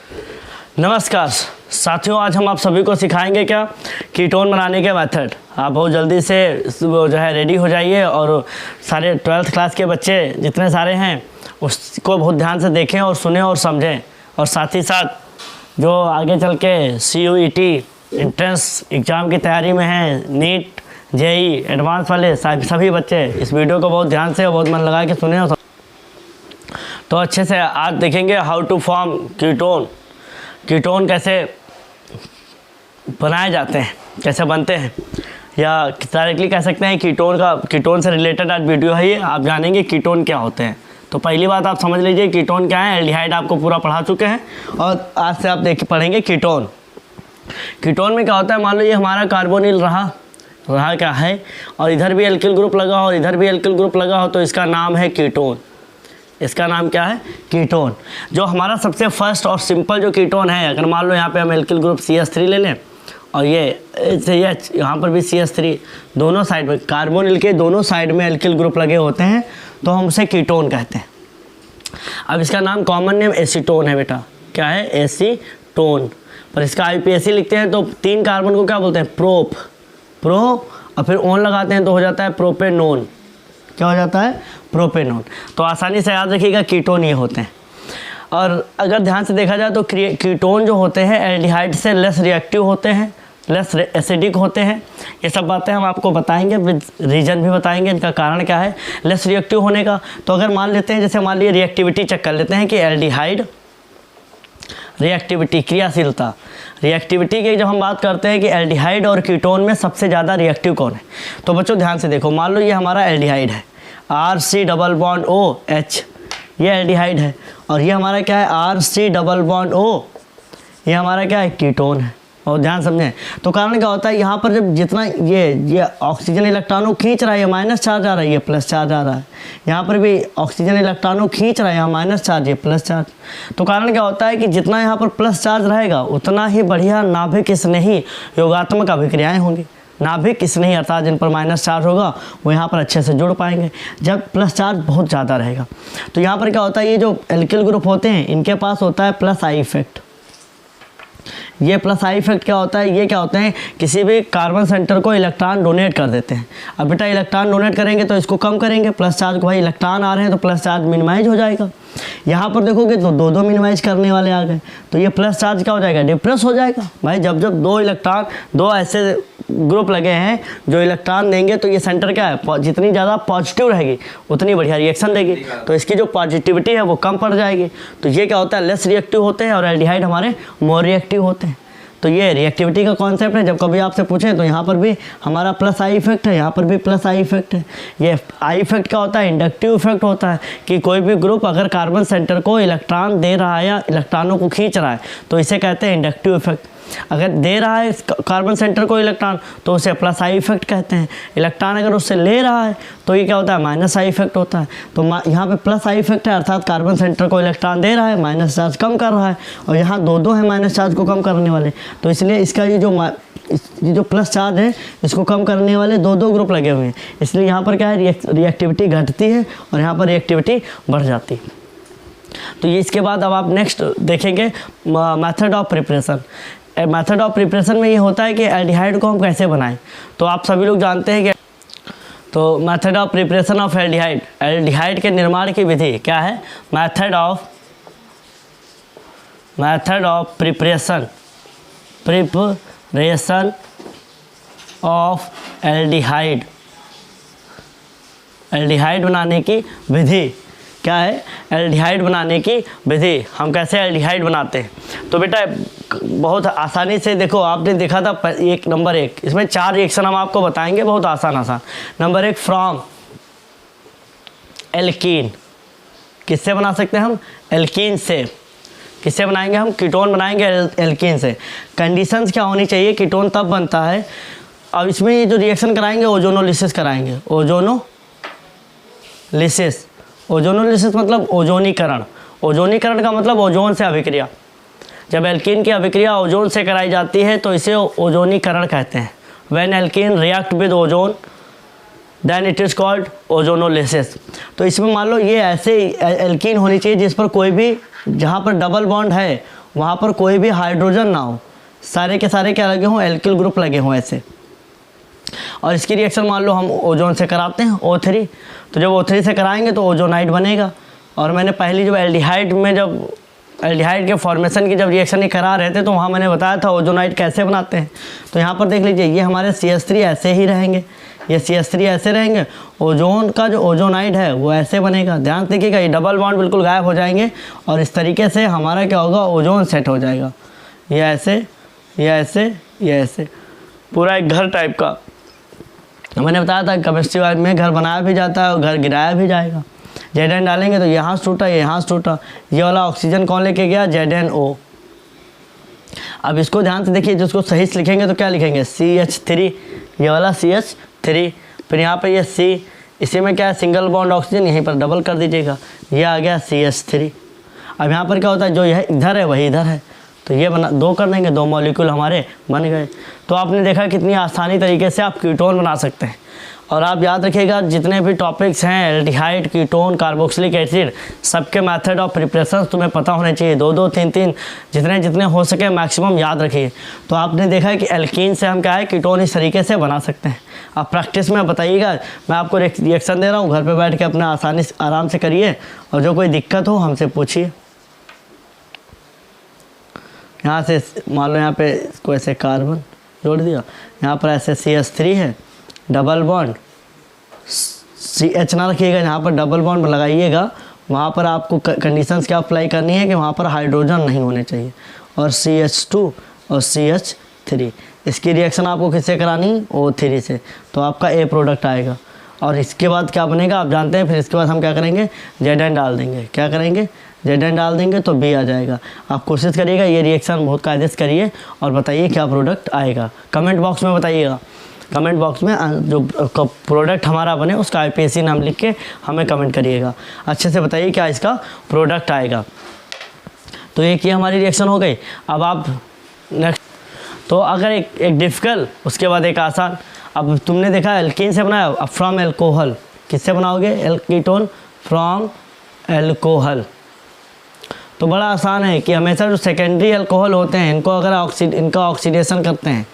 नमस्कार साथियों, आज हम आप सभी को सिखाएंगे क्या कीटोन बनाने के मेथड। आप बहुत जल्दी से जो है रेडी हो जाइए और सारे 12th क्लास के बच्चे जितने सारे हैं उसको बहुत ध्यान से देखें और सुनें और समझें। और साथ ही साथ जो आगे चल के CUET एंट्रेंस एग्ज़ाम की तैयारी में हैं, नीट JEE एडवांस वाले सभी बच्चे इस वीडियो को बहुत ध्यान से और बहुत मन लगा के सुने और तो अच्छे से आज देखेंगे हाउ टू फॉर्म कीटोन कैसे बनाए जाते हैं, कैसे बनते हैं, या डायरेक्टली कह सकते हैं कीटोन से रिलेटेड आज वीडियो है ये। आप जानेंगे कीटोन क्या होते हैं। तो पहली बात आप समझ लीजिए कीटोन क्या है। एल्डिहाइड आपको पूरा पढ़ा चुके हैं और आज से आप पढ़ेंगे कीटोन में क्या होता है। मान लो ये हमारा कार्बोनिल रहा क्या है और इधर भी एल्किल ग्रुप लगा हो और इधर भी एल्किल ग्रुप लगा हो, तो इसका नाम है कीटोन। इसका नाम क्या है? कीटोन। जो हमारा सबसे फर्स्ट और सिंपल जो कीटोन है, अगर मान लो यहाँ पे हम एल्किल ग्रुप CH3 ले लें और ये यहाँ पर भी CH3, दोनों साइड में कार्बोनिल के दोनों साइड में एल्किल ग्रुप लगे होते हैं, तो हम उसे कीटोन कहते हैं। अब इसका नाम कॉमन नेम एसीटोन है बेटा। क्या है? एसीटोन। पर इसका IUPAC लिखते हैं तो 3 कार्बन को क्या बोलते हैं? प्रो और फिर ओन लगाते हैं तो हो जाता है प्रोपेनोन। क्या हो जाता है? प्रोपेनोन। तो आसानी से याद रखिएगा कीटोन ये होते हैं। और अगर ध्यान से देखा जाए तो कीटोन जो होते हैं एल्डिहाइड से लेस रिएक्टिव होते हैं, लेस एसिडिक होते हैं। ये सब बातें हम आपको बताएंगे, विद रीजन भी बताएंगे इनका कारण क्या है लेस रिएक्टिव होने का। तो अगर मान लेते हैं, जैसे मान लीजिए रिएक्टिविटी चेक कर लेते हैं कि एल्डिहाइड रिएक्टिविटी, क्रियाशीलता, रिएक्टिविटी की जब हम बात करते हैं कि एल्डिहाइड और कीटोन में सबसे ज़्यादा रिएक्टिव कौन है, तो बच्चों ध्यान से देखो। मान लो ये हमारा एल्डिहाइड है, RC+OH, ये एल्डिहाइड है, और ये हमारा क्या है? RC+O, ये हमारा क्या है? कीटोन है। और ध्यान समझें तो कारण क्या होता है, यहाँ पर जब जितना ये ऑक्सीजन इलेक्ट्रॉनों खींच रहा है, ये माइनस चार्ज आ रहा है, ये प्लस चार्ज आ रहा है। यहाँ पर भी ऑक्सीजन इलेक्ट्रॉनों खींच रहा है, यहाँ माइनस चार्ज, ये प्लस चार्ज। तो कारण क्या होता है कि जितना यहाँ पर प्लस चार्ज रहेगा उतना ही बढ़िया नाभिक स्नेही योगात्मक अभिक्रियाएँ होंगी। नाभिक स्नेही अर्थात जिन पर माइनस चार्ज होगा वो यहाँ पर अच्छे से जुड़ पाएंगे जब प्लस चार्ज बहुत ज़्यादा रहेगा। तो यहाँ पर क्या होता है, ये जो एल्किल ग्रुप होते हैं इनके पास होता है प्लस I इफेक्ट। ये प्लस I इफेक्ट क्या होता है? ये क्या होते हैं, किसी भी कार्बन सेंटर को इलेक्ट्रॉन डोनेट कर देते हैं। अब बेटा इलेक्ट्रॉन डोनेट करेंगे तो इसको कम करेंगे, प्लस चार्ज को, भाई इलेक्ट्रॉन आ रहे हैं तो प्लस चार्ज मिनिमाइज हो जाएगा। यहाँ पर देखोगे तो दो मिनिमाइज करने वाले आ गए, तो ये प्लस चार्ज क्या हो जाएगा? डिप्रेस हो जाएगा। भाई जब दो ऐसे ग्रुप लगे हैं जो इलेक्ट्रॉन देंगे तो ये सेंटर क्या है, जितनी ज़्यादा पॉजिटिव रहेगी उतनी बढ़िया रिएक्शन देगी, तो इसकी जो पॉजिटिविटी है वो कम पड़ जाएगी। तो ये क्या होता है? लेस रिएक्टिव होते हैं और एल्डिहाइड हमारे मोर रिएक्टिव होते हैं। तो ये रिएक्टिविटी का कॉन्सेप्ट है। जब कभी आपसे पूछें तो यहाँ पर भी हमारा प्लस I इफेक्ट है, यहाँ पर भी प्लस I इफेक्ट है। ये I इफेक्ट क्या होता है? इंडक्टिव इफेक्ट होता है कि कोई भी ग्रुप अगर कार्बन सेंटर को इलेक्ट्रॉन दे रहा है या इलेक्ट्रॉनों को खींच रहा है तो इसे कहते हैं इंडक्टिव इफेक्ट। अगर दे रहा है कार्बन सेंटर को इलेक्ट्रॉन तो उसे प्लस I इफेक्ट कहते हैं। इलेक्ट्रॉन अगर उससे ले रहा है तो ये क्या होता है? माइनस I इफेक्ट होता है। तो यहाँ पे प्लस I इफेक्ट है अर्थात कार्बन सेंटर को इलेक्ट्रॉन दे रहा है, माइनस चार्ज कम कर रहा है, और यहाँ दो है माइनस चार्ज को कम करने वाले। तो इसलिए इसका ये जो प्लस चार्ज है इसको कम करने वाले दो ग्रुप लगे हुए हैं, इसलिए यहाँ पर क्या है? रिएक्टिविटी घटती है और यहाँ पर रिएक्टिविटी बढ़ जाती है। तो ये इसके बाद अब आप नेक्स्ट देखेंगे method of preparation. Method of preparation में ये होता है कि एल्डिहाइड को हम कैसे बनाएं। तो आप सभी लोग जानते हैं कि तो method of preparation of aldehyde के निर्माण की विधि क्या है? Method of preparation of aldehyde बनाने की विधि क्या है? एल्डिहाइड बनाने की विधि। हम कैसे एल्डिहाइड बनाते हैं? तो बेटा बहुत आसानी से देखो, आपने देखा था नंबर 1, इसमें 4 रिएक्शन हम आपको बताएंगे, बहुत आसान। Number 1 from alkene. किससे बना सकते हैं हम? एल्कीन से। किससे बनाएंगे हम? कीटोन बनाएंगे एल्कीन से। कंडीशंस क्या होनी चाहिए? कीटोन तब बनता है, अब इसमें ये जो रिएक्शन कराएंगे ओजोनोलिसिस कराएंगे। ओजोनोलिसिस मतलब ओजोनीकरण। ओजोनीकरण का मतलब ओजोन से अभिक्रिया। जब एल्कीन की अभिक्रिया ओजोन से कराई जाती है तो इसे ओजोनीकरण कहते हैं। When alkene react with ozone then it is called ozonolysis. तो इसमें मान लो ये ऐसे एल्कीन होनी चाहिए जिस पर कोई भी, जहाँ पर डबल बॉन्ड है वहाँ पर कोई भी हाइड्रोजन ना हो, सारे के सारे क्या लगे हों, एल्किल ग्रुप लगे हों ऐसे। और इसकी रिएक्शन मान लो हम ओजोन से कराते हैं O3, तो जब O3 से कराएंगे तो ओजोनाइड बनेगा। और मैंने पहली जब एल्डिहाइड में जब एल्डिहाइड के फॉर्मेशन की जब रिएक्शन ही करा रहे थे तो वहाँ मैंने बताया था ओजोनाइड कैसे बनाते हैं। तो यहाँ पर देख लीजिए, ये हमारे CH3 ऐसे ही रहेंगे, ये CH3 ऐसे रहेंगे, ओजोन का जो ओजोनाइड है वो ऐसे बनेगा। ध्यान देखिएगा, ये डबल बॉन्ड बिल्कुल गायब हो जाएंगे और इस तरीके से हमारा क्या होगा, ओजोन सेट हो जाएगा। ये ऐसे, ये ऐसे, ये ऐसे, पूरा एक घर टाइप का। मैंने बताया था केमिस्ट्री में घर बनाया भी जाता है और घर गिराया भी जाएगा। Zn डालेंगे तो यहाँ से टूटा, यहाँ से टूटा, ये वाला ऑक्सीजन कौन लेके गया, ZnO। अब इसको ध्यान से देखिए, जिसको सही से लिखेंगे तो क्या लिखेंगे, CH3, ये वाला CH3, फिर यहाँ पे ये C, इसी में क्या है, सिंगल बॉन्ड ऑक्सीजन, यहीं पर डबल कर दीजिएगा, ये आ गया CH3। अब यहाँ पर क्या होता है, जो यह इधर है वही इधर है, तो ये बना 2 कर देंगे, 2 मॉलिक्यूल हमारे बन गए। तो आपने देखा कितनी आसानी तरीके से आप कीटोन बना सकते हैं। और आप याद रखिएगा, जितने भी टॉपिक्स हैं, एल्डिहाइड, कीटोन, कार्बोक्सिलिक एसिड, सबके मेथड ऑफ प्रिपरेशन तुम्हें पता होने चाहिए। 2-2, 3-3 जितने जितने हो सके मैक्सिमम याद रखिए। तो आपने देखा है कि एल्कीन से हम क्या है, कीटोन इस तरीके से बना सकते हैं। आप प्रैक्टिस में बताइएगा, मैं आपको रिएक्शन दे रहा हूँ, घर पे बैठ के अपना आसानी से आराम से करिए, और जो कोई दिक्कत हो हमसे पूछिए। यहाँ से मान लो यहाँ पे इसको ऐसे कार्बन जोड़ दिया, यहाँ पर ऐसे CH3 है, डबल बॉन्ड, CH ना रखिएगा, यहाँ पर डबल बॉन्ड लगाइएगा। वहाँ पर आपको कंडीशंस क्या अप्लाई करनी है कि वहाँ पर हाइड्रोजन नहीं होने चाहिए, और CH2 और CH3। इसकी रिएक्शन आपको किससे करानी, O3 से, तो आपका A प्रोडक्ट आएगा। और इसके बाद क्या बनेगा आप जानते हैं, फिर इसके बाद हम क्या करेंगे, Zn डाल देंगे। क्या करेंगे, Zn डाल देंगे तो B आ जाएगा। आप कोशिश करिएगा, ये रिएक्शन बहुत कायदे से करिए और बताइए क्या प्रोडक्ट आएगा। कमेंट बॉक्स में बताइएगा, कमेंट बॉक्स में जो प्रोडक्ट हमारा बने उसका IPSC नाम लिख के हमें कमेंट करिएगा। अच्छे से बताइए क्या इसका प्रोडक्ट आएगा। तो एक ये हमारी रिएक्शन हो गई। अब आप नेक्स्ट, तो अगर एक डिफ़िकल्ट, उसके बाद एक आसान। अब तुमने देखा एल्कीन से बनाया, अब फ्रॉम एल्कोहल किससे बनाओगे, कीटोन फ्रॉम एल्कोहल। तो बड़ा आसान है कि हमेशा जो सेकेंडरी अल्कोहल होते हैं इनको अगर इनका ऑक्सीडेशन करते हैं,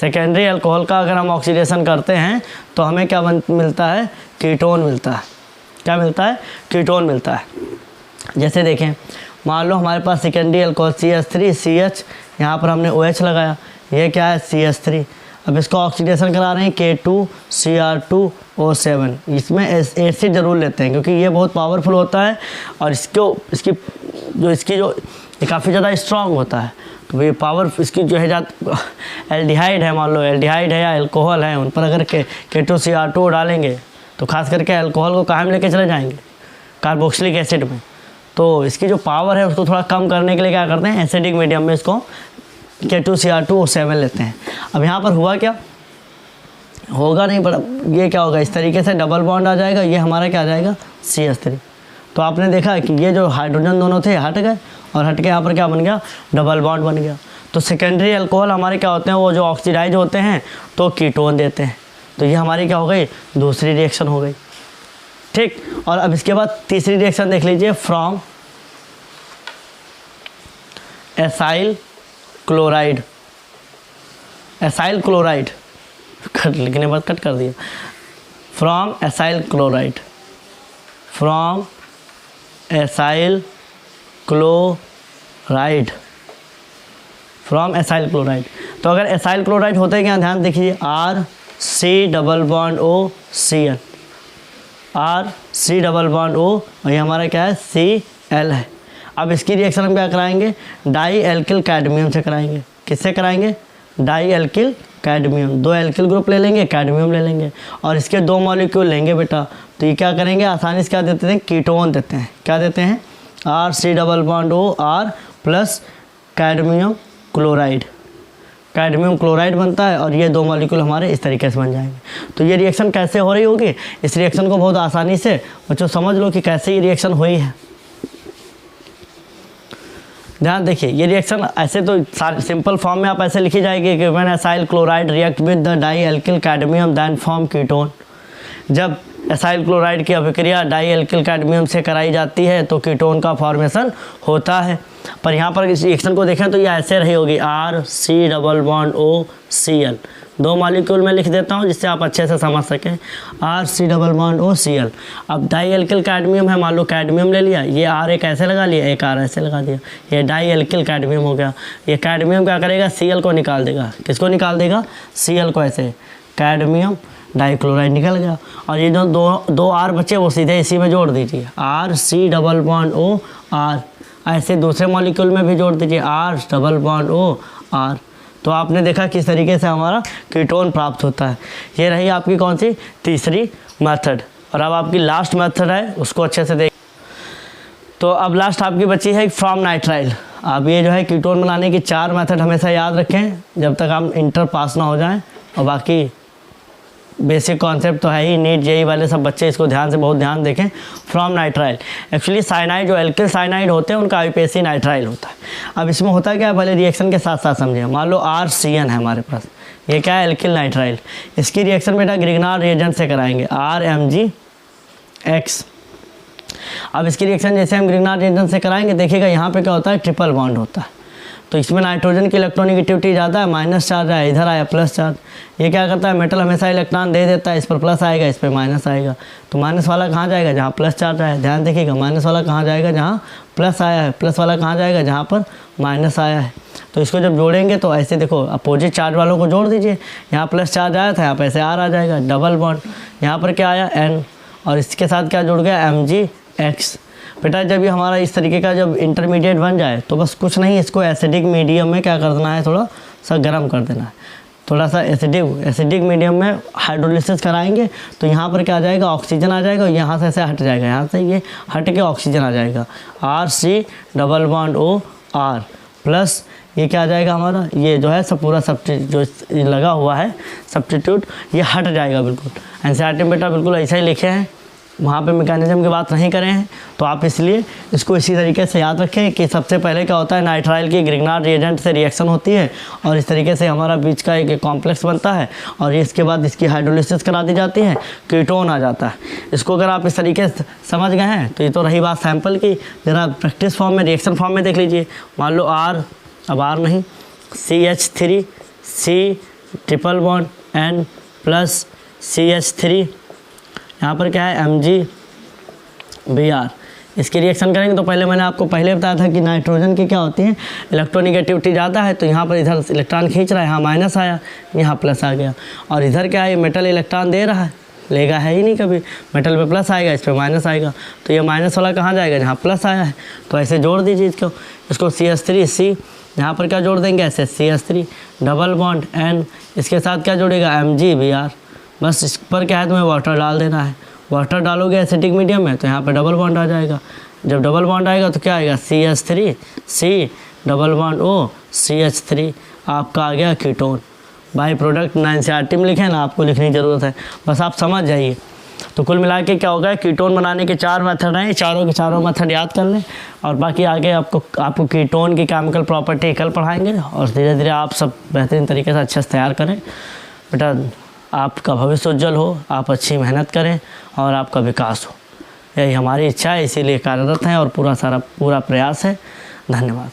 सेकेंडरी अल्कोहल का अगर हम ऑक्सीडेशन करते हैं तो हमें क्या मिलता है, कीटोन मिलता है। क्या मिलता है, कीटोन मिलता है। जैसे देखें, मान लो हमारे पास सेकेंडरी अल्कोहल CH3 CH, यहाँ पर हमने OH लगाया, ये क्या है CH3। अब इसको ऑक्सीडेशन करा रहे हैं K2Cr2O7। इसमें एसिड ज़रूर लेते हैं क्योंकि ये बहुत पावरफुल होता है और इसकी काफ़ी ज़्यादा स्ट्रॉन्ग होता है। तो ये पावर इसकी जो है एल्डिहाइड है, मान लो एल्डिहाइड है या एल्कोहल है, उन पर अगर K2Cr2 डालेंगे तो खास करके अल्कोहल को कहाँ में लेके चले जाएंगे, कार्बोक्सिलिक एसिड में। तो इसकी जो पावर है उसको थोड़ा कम करने के लिए क्या करते हैं, एसिडिक मीडियम में इसको K2Cr2O7 लेते हैं। अब यहाँ पर हुआ क्या, होगा नहीं, पर ये क्या होगा, इस तरीके से डबल बॉन्ड आ जाएगा, ये हमारा क्या आ जाएगा CH3। तो आपने देखा कि ये जो हाइड्रोजन दोनों थे हट गए और हट के यहाँ पर क्या बन गया, डबल बॉन्ड बन गया। तो सेकेंडरी अल्कोहल हमारे क्या होते हैं, वो जो ऑक्सीडाइज होते हैं तो कीटोन देते हैं। तो ये हमारी क्या हो गई, दूसरी रिएक्शन हो गई। ठीक, और अब इसके बाद तीसरी रिएक्शन देख लीजिए, from acyl chloride. Acyl chloride लिखने बाद कट कर दिया, from acyl chloride, from acyl chloride, from acyl chloride. तो अगर एसाइल क्लोराइड होते हैं क्या, ध्यान देखिए, RC+O RC+O और ये हमारा क्या है, Cl है। अब इसकी रिएक्शन हम क्या कराएंगे, डाई एल्किल कैडमियम से कराएंगे। किससे कराएंगे, di alkyl cadmium. 2 alkyl group ले लेंगे, कैडमियम ले लेंगे और इसके 2 मॉलिक्यूल लेंगे बेटा। तो ये क्या करेंगे, आसानी से क्या देते हैं, कीटोन देते हैं। क्या देते हैं, RC+O R plus cadmium chloride, cadmium chloride बनता है और ये 2 मॉलिक्यूल हमारे इस तरीके से बन जाएंगे। तो ये रिएक्शन कैसे हो रही होगी, इस रिएक्शन को बहुत आसानी से बच्चों समझ लो कि कैसे ये रिएक्शन हुई है। ध्यान देखिए, ये रिएक्शन ऐसे तो सिंपल फॉर्म में आप ऐसे लिखी जाएगी कि when acyl chloride react with the di alkyl cadmium then form ketone. जब एसाइल क्लोराइड की अभिक्रिया डाई एल्किल कैडमियम से कराई जाती है तो कीटोन का फॉर्मेशन होता है। पर यहाँ पर इस रिएक्शन को देखें तो ये ऐसे रही होगी RC+O दो मॉलिक्यूल में लिख देता हूँ जिससे आप अच्छे से समझ सकें। RC+O। अब डाई एल्किल कैडमियम है, मान लो कैडमियम ले लिया, ये R एक ऐसे लगा लिया, एक R ऐसे लगा दिया, ये डाई एल्किल कैडमियम हो गया। ये कैडमियम क्या करेगा, Cl को निकाल देगा। किसको निकाल देगा, Cl को। ऐसे कैडमियम डाइक्लोराइड निकल गया। और ये जो दो R बचे वो सीधे इसी में जोड़ दीजिए, RC+O। ऐसे दूसरे मॉलिक्यूल में भी जोड़ दीजिए, R+O। तो आपने देखा किस तरीके से हमारा कीटोन प्राप्त होता है। ये रही आपकी कौन सी, तीसरी मेथड। और अब आपकी लास्ट मेथड है, उसको अच्छे से देख। तो अब लास्ट आपकी बची है फ्रॉम नाइट्राइल। अब ये जो है कीटोन बनाने की 4 मेथड हमेशा याद रखें जब तक हम इंटर पास ना हो जाएं। और बाकी बेसिक कॉन्सेप्ट तो है ही, नीट जेई वाले सब बच्चे इसको ध्यान से बहुत ध्यान देखें। फ्रॉम नाइट्राइल, एक्चुअली साइनाइड जो एल्किल साइनाइड होते हैं उनका आईपीएसी नाइट्राइल होता है। अब इसमें होता क्या है, पहले रिएक्शन के साथ साथ समझें। मान लो RCN है हमारे पास, ये क्या है, एल्किल नाइट्राइल। इसकी रिएक्शन बेटा ग्रिग्नार्ड रिएजेंट से कराएंगे, RMgX। अब इसकी रिएक्शन जैसे हम ग्रिग्नार्ड रिएजेंट से कराएंगे, देखिएगा यहाँ पे क्या होता है, ट्रिपल बॉन्ड होता है। तो इसमें नाइट्रोजन की इलेक्ट्रोनेगेटिविटी ज़्यादा है, माइनस चार्ज है, इधर आया प्लस चार्ज। ये क्या करता है, मेटल हमेशा इलेक्ट्रॉन दे देता है, इस पर प्लस आएगा, इस पर माइनस आएगा। तो माइनस वाला कहाँ जाएगा, जहाँ प्लस चार्ज आया। ध्यान देखिएगा, माइनस वाला कहाँ जाएगा, जहाँ प्लस आया है, प्लस वाला कहाँ जाएगा, जहाँ पर माइनस आया है। तो इसको जब जोड़ेंगे तो ऐसे देखो, अपोजिट चार्ज वालों को जोड़ दीजिए। यहाँ प्लस चार्ज आया था, यहाँ पर ऐसे R आ जाएगा, डबल बॉन्ड। यहाँ पर क्या आया, N, और इसके साथ क्या जुड़ गया, Mgx। बेटा जब ये हमारा इस तरीके का जब इंटरमीडिएट बन जाए तो बस कुछ नहीं, इसको एसिडिक मीडियम में क्या कर देना है, थोड़ा सा गर्म कर देना है। थोड़ा सा एसिडिक मीडियम में हाइड्रोलिसिस कराएंगे तो यहाँ पर क्या आ जाएगा, ऑक्सीजन आ जाएगा, और यहाँ से ऐसे हट जाएगा, यहाँ से ये हट के ऑक्सीजन आ जाएगा, RC+O। प्लस ये क्या आ जाएगा हमारा, ये जो है सब पूरा जो लगा हुआ है सब्स्टिट्यूट, ये हट जाएगा बिल्कुल। एनसीईआरटी में बेटा बिल्कुल ऐसा ही लिखे हैं, वहाँ पे मैकेनिज्म की बात नहीं करें हैं। तो आप इसलिए इसको इसी तरीके से याद रखें कि सबसे पहले क्या होता है, नाइट्राइल की ग्रिग्नार्ड रिएजेंट से रिएक्शन होती है और इस तरीके से हमारा बीच का एक कॉम्प्लेक्स बनता है, और इसके बाद इसकी हाइड्रोलिसिस करा दी जाती है, कीटोन आ जाता है। इसको अगर आप इस तरीके से समझ गए हैं तो ये तो रही बात सैंपल की। ज़रा प्रैक्टिस फॉर्म में, रिएक्शन फॉर्म में देख लीजिए। मान लो R, अब R नहीं, CH3 C+N+CH3, यहाँ पर क्या है, Mg_Br। इसकी रिएक्शन करेंगे तो पहले मैंने आपको पहले बताया था कि नाइट्रोजन की क्या होती है, इलेक्ट्रोनेगेटिविटी ज़्यादा है। तो यहाँ पर इधर इलेक्ट्रॉन खींच रहा है, यहाँ माइनस आया, यहाँ प्लस आ गया। और इधर क्या है, ये मेटल इलेक्ट्रॉन दे रहा है, लेगा है ही नहीं कभी। मेटल पे प्लस आएगा, इस पर माइनस आएगा, तो ये माइनस वाला कहाँ जाएगा, जहाँ प्लस आया है। तो ऐसे जोड़ दीजिए इसको CH3 C, यहाँ पर क्या जोड़ देंगे, ऐसे CH3 डबल बॉन्ड N, इसके साथ क्या जोड़ेगा, Mg_Br। बस इस पर क्या है, तुम्हें वाटर डाल देना है। वाटर डालोगे एसिडिक मीडियम में तो यहाँ पे डबल बॉन्ड आ जाएगा। जब डबल बॉन्ड आएगा तो क्या आएगा, CH3 C+O CH3, आपका आ गया कीटोन। बाई प्रोडक्ट ना एनसीईआरटी में लिखे ना, आपको लिखने की ज़रूरत है, बस आप समझ जाइए। तो कुल मिला के क्या होगा, कीटोन बनाने के 4 मेथड हैं, चारों के चारों मेथड याद कर लें। और बाकी आगे आपको कीटोन की केमिकल प्रॉपर्टी कल पढ़ाएंगे, और धीरे धीरे आप सब बेहतरीन तरीके से अच्छे से तैयार करें। बेटा आपका भविष्य उज्जवल हो, आप अच्छी मेहनत करें और आपका विकास हो, यही हमारी इच्छा है, इसीलिए कार्यरत हैं और पूरा प्रयास है। धन्यवाद।